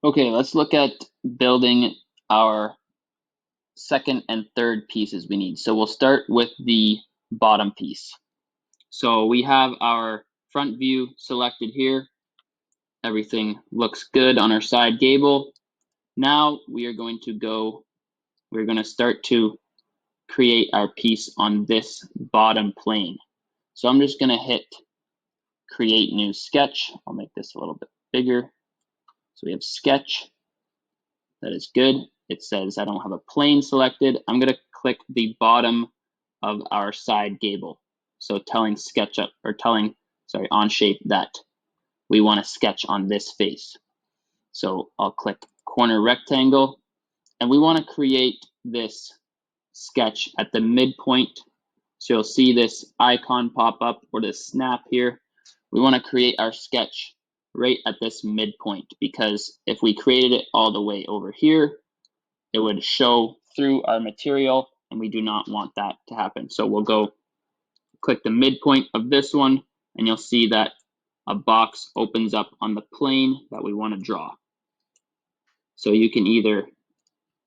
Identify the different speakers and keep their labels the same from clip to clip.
Speaker 1: Okay, let's look at building our second and third pieces we need. So we'll start with the bottom piece. So we have our front view selected here. Everything looks good on our side gable. Now we're going to start to create our piece on this bottom plane. So I'm just going to hit create new sketch. I'll make this a little bit bigger. So we have sketch. That is good. It says I don't have a plane selected. I'm going to click the bottom of our side gable. So telling Onshape that we want to sketch on this face. So I'll click corner rectangle, and we want to create this sketch at the midpoint. So you'll see this icon pop up, or this snap here. We want to create our sketch right at this midpoint, because if we created it all the way over here, it would show through our material, and we do not want that to happen. So we'll go click the midpoint of this one, and you'll see that a box opens up on the plane that we want to draw. So you can either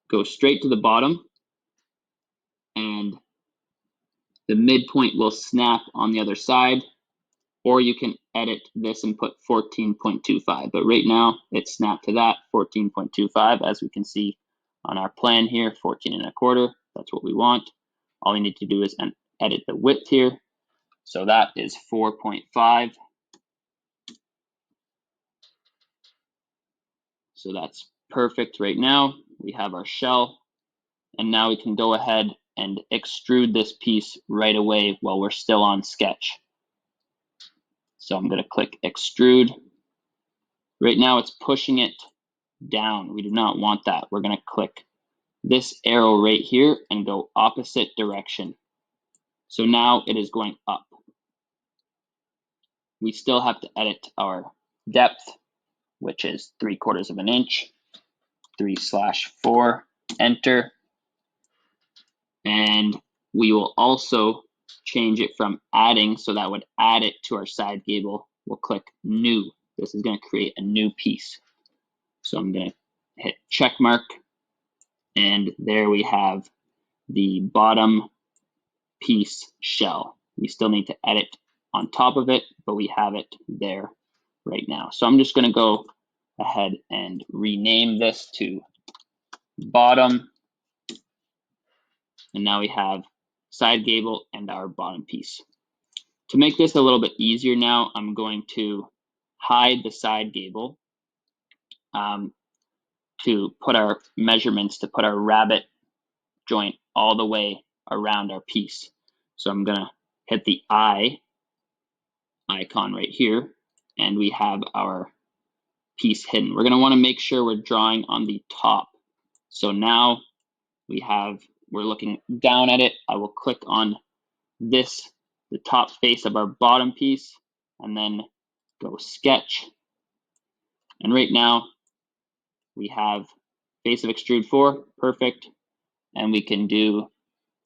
Speaker 1: go straight to the bottom, and the midpoint will snap on the other side, or you can edit this and put 14.25. But right now it's snapped to that 14.25, as we can see on our plan here, 14.25. That's what we want. All we need to do is edit the width here. So that is 4.5. So that's perfect right now. We have our shell, and now we can go ahead and extrude this piece right away while we're still on sketch. So I'm going to click extrude. Right now it's pushing it down. We do not want that. We're going to click this arrow right here and go opposite direction. So now it is going up. We still have to edit our depth, which is 3/4 of an inch. 3/4, enter. And we will also change it from adding, so that would add it to our side gable. We'll click new. This is going to create a new piece. So I'm going to hit check mark, and there we have the bottom piece shell. We still need to edit on top of it, but we have it there right now. So I'm just going to go ahead and rename this to bottom, and now we have side gable and our bottom piece. To make this a little bit easier now, I'm going to hide the side gable to put our measurements, to put our rabbet joint all the way around our piece. So I'm going to hit the eye icon right here, and we have our piece hidden. We're going to want to make sure we're drawing on the top. So now we're looking down at it. I will click on this, the top face of our bottom piece, and then go sketch. And right now we have face of extrude 4, perfect. And we can do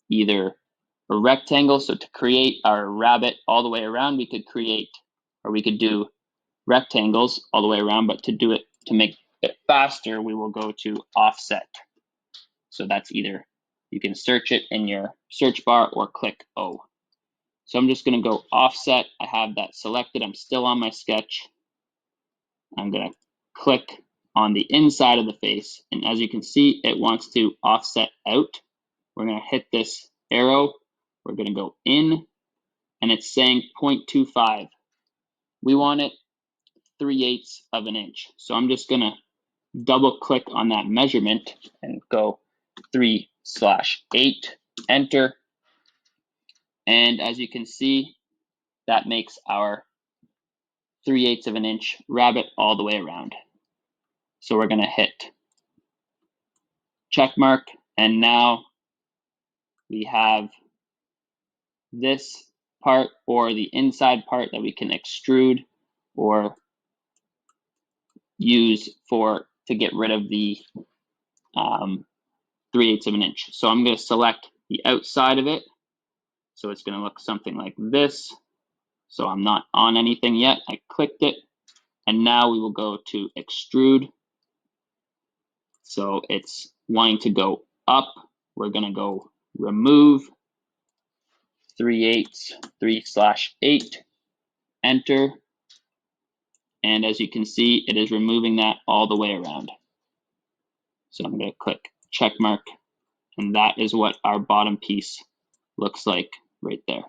Speaker 1: either a rectangle. So to create our rabbet all the way around, we could do rectangles all the way around, but to make it faster, we will go to offset. So that's either, you can search it in your search bar or click O. So I'm just going to go offset. I have that selected. I'm still on my sketch. I'm going to click on the inside of the face, and as you can see, it wants to offset out. We're going to hit this arrow. We're going to go in, and it's saying 0.25. We want it 3/8 of an inch. So I'm just going to double click on that measurement and go 3/8, enter. And as you can see, that makes our 3/8 of an inch rabbet all the way around. So we're going to hit check mark, and now we have this part, or the inside part, that we can extrude or use to get rid of the 3/8 of an inch. So I'm going to select the outside of it. So it's going to look something like this. So I'm not on anything yet. I clicked it, and now we will go to extrude, So it's wanting to go up. We're going to go remove 3/8, enter. And as you can see, it is removing that all the way around. So I'm going to click check mark, and that is what our bottom piece looks like right there.